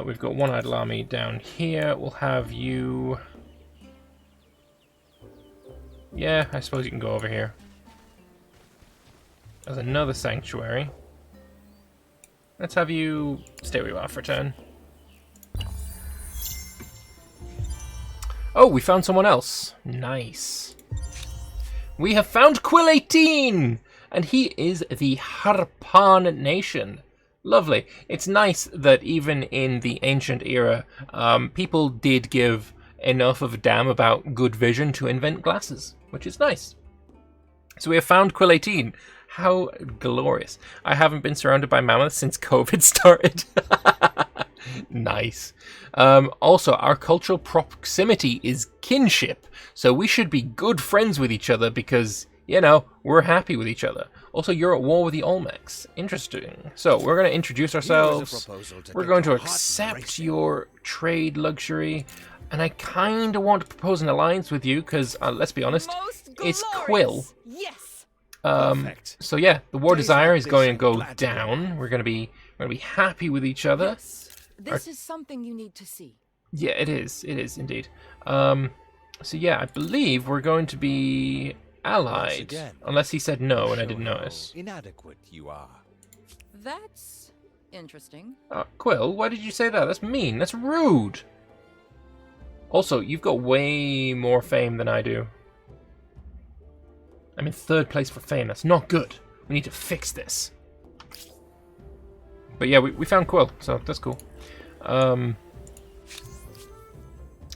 S2: We've got one idle army down here. We'll have you. Yeah, I suppose you can go over here. There's another sanctuary. Let's have you stay where you are for a turn. Oh, we found someone else. Nice. We have found Quill 18! And he is the Harpan Nation. Lovely. It's nice that even in the ancient era, people did give enough of a damn about good vision to invent glasses, which is nice. So we have found Quill 18. How glorious. I haven't been surrounded by mammoths since COVID started. Nice. Also, our cultural proximity is kinship, so we should be good friends with each other because, you know, we're happy with each other. Also, you're at war with the Olmecs. Interesting. So, we're going to introduce ourselves. We're going to accept your trade luxury. And I kind of want to propose an alliance with you because, let's be honest, it's Quill.
S7: Yes.
S2: So yeah, the war desire is going to go down. We're going to be happy with each other.
S7: Yes. This is something you need to see.
S2: Yeah, it is. It is indeed. So yeah, I believe we're going to be allied, unless he said no and I didn't notice.
S8: Inadequate you are.
S7: That's interesting.
S2: Quill, why did you say that? That's mean. That's rude. Also, you've got way more fame than I do. I'm in 3rd place for fame. That's not good. We need to fix this. But yeah, we found Quill, so that's cool.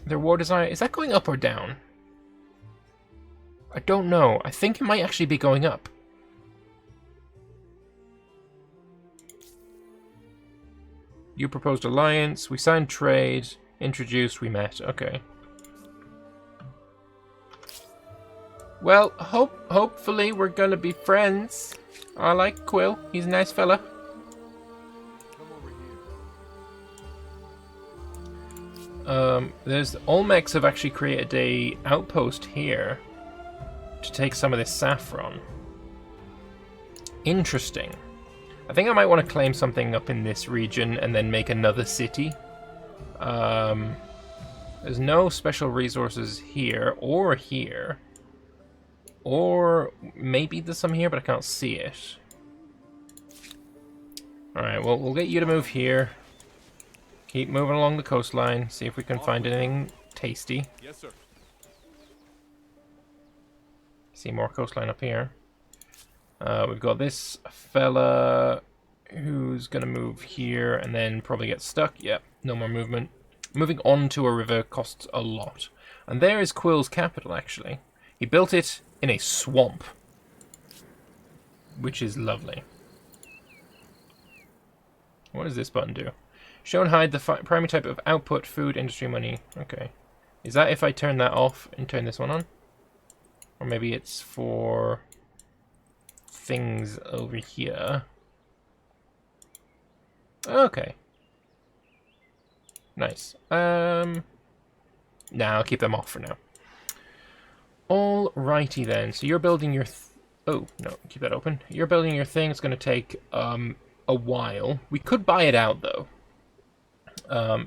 S2: Their war desire, is that going up or down? I don't know. I think it might actually be going up. You proposed alliance. We signed trade. Introduced. We met. Okay. Well, hopefully we're gonna be friends. I like Quill. He's a nice fella. There's Olmecs have actually created a outpost here to take some of this saffron. Interesting. I think I might want to claim something up in this region and then make another city. There's no special resources here or here. Or maybe there's some here, but I can't see it. Alright, well, we'll get you to move here. Keep moving along the coastline, see if we can find anything tasty.
S4: Yes, sir.
S2: See more coastline up here. We've got this fella who's going to move here and then probably get stuck. Yep, no more movement. Moving on to a river costs a lot. And there is Quill's capital, actually. He built it in a swamp, which is lovely. What does this button do? Show and hide the primary type of output, food, industry, money. Okay. Is that if I turn that off and turn this one on? Or maybe it's for things over here. Okay. Nice. Nah, I'll keep them off for now. Alrighty then. So you're building your... oh, no. Keep that open. You're building your thing. It's going to take a while. We could buy it out, though.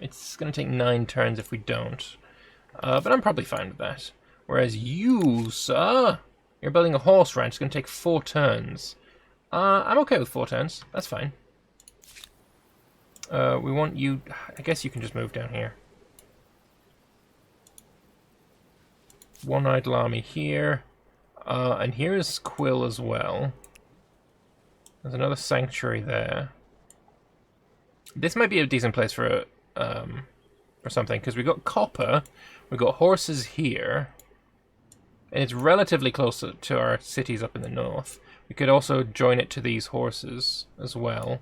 S2: It's going to take 9 turns if we don't. But I'm probably fine with that. Whereas you, sir, you're building a horse ranch. It's going to take 4 turns. I'm okay with 4 turns. That's fine. We want you... I guess you can just move down here. One idle army here. And here's Quill as well. There's another sanctuary there. This might be a decent place for something, because we've got copper, we've got horses here, and it's relatively close to our cities up in the north. We could also join it to these horses as well.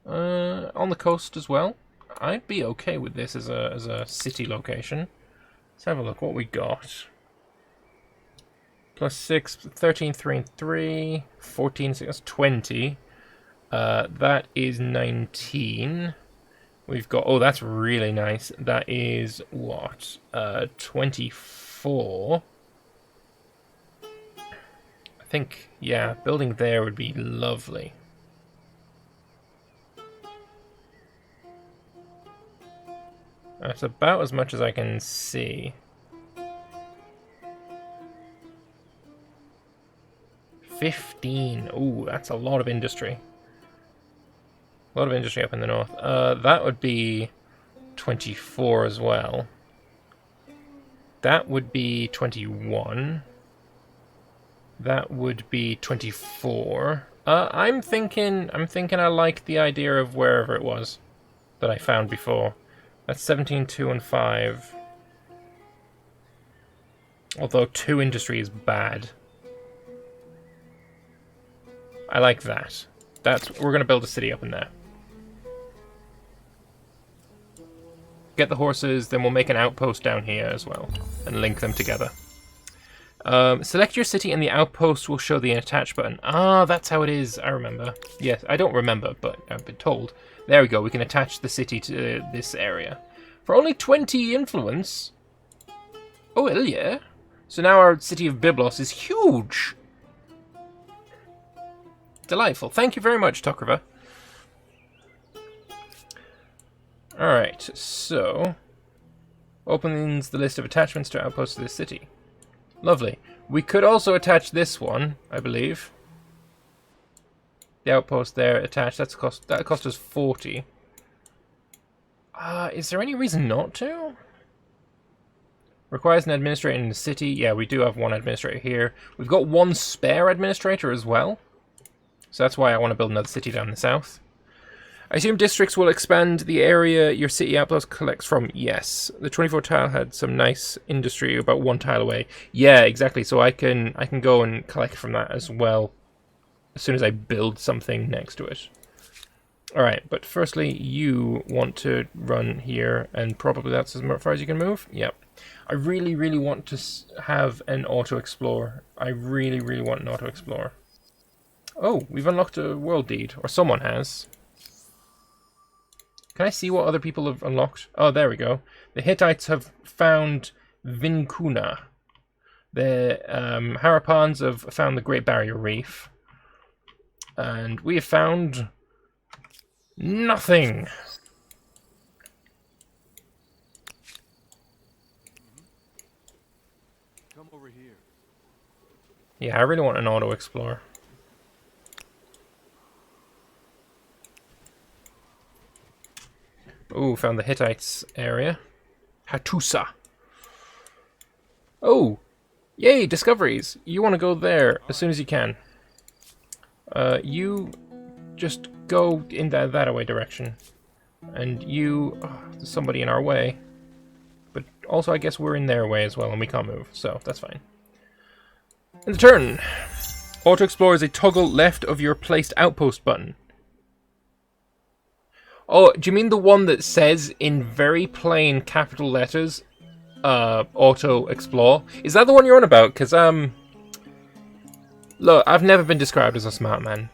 S2: On the coast as well. I'd be okay with this as a city location. Let's have a look what we got. Plus 6, 13, 3, and 3, 14, 6, that's 20. That is 19. We've got, oh, that's really nice. That is what? 24. I think, yeah, building there would be lovely. That's about as much as I can see. 15. Ooh, that's a lot of industry. A lot of industry up in the north. That would be 24 as well. That would be 21. That would be 24. I'm thinking I like the idea of wherever it was that I found before. That's 17, 2, and 5. Although 2 industry is bad. I like that. We're gonna build a city up in there. Get the horses, then we'll make an outpost down here as well, and link them together. Select your city and the outpost will show the attach button. Ah, that's how it is, I remember. Yes, I don't remember, but I've been told. There we go, we can attach the city to this area. For only 20 influence? Oh, hell yeah. So now our city of Byblos is huge! Delightful. Thank you very much, Tokriva. Alright, so... opens the list of attachments to outposts of this city. Lovely. We could also attach this one, I believe. The outpost there attached. That cost us 40. Is there any reason not to? Requires an administrator in the city. Yeah, we do have one administrator here. We've got one spare administrator as well. So that's why I want to build another city down the south. I assume districts will expand the area your city outpost collects from. Yes. The 24 tile had some nice industry about 1 tile away. Yeah, exactly. So I can go and collect from that as well as soon as I build something next to it. Alright, but firstly, you want to run here, and probably that's as far as you can move? Yep. I really, really want to have an auto-explorer. I really, really want an auto-explorer. Oh, we've unlocked a world deed, or someone has. Can I see what other people have unlocked? Oh, there we go. The Hittites have found Vincuna. The Harappans have found the Great Barrier Reef. And we have found... nothing!
S4: Come over here.
S2: Yeah, I really want an auto-explorer. Oh, found the Hittites area. Hattusa. Oh, Yay, discoveries! You want to go there as soon as you can. You just go in that away direction. And you... Oh, there's somebody in our way. But also I guess we're in their way as well and we can't move, so that's fine. In the turn! Auto Explore is a toggle left of your placed outpost button. Oh, do you mean the one that says in very plain capital letters, Auto Explore? Is that the one you're on about? Because, look, I've never been described as a smart man.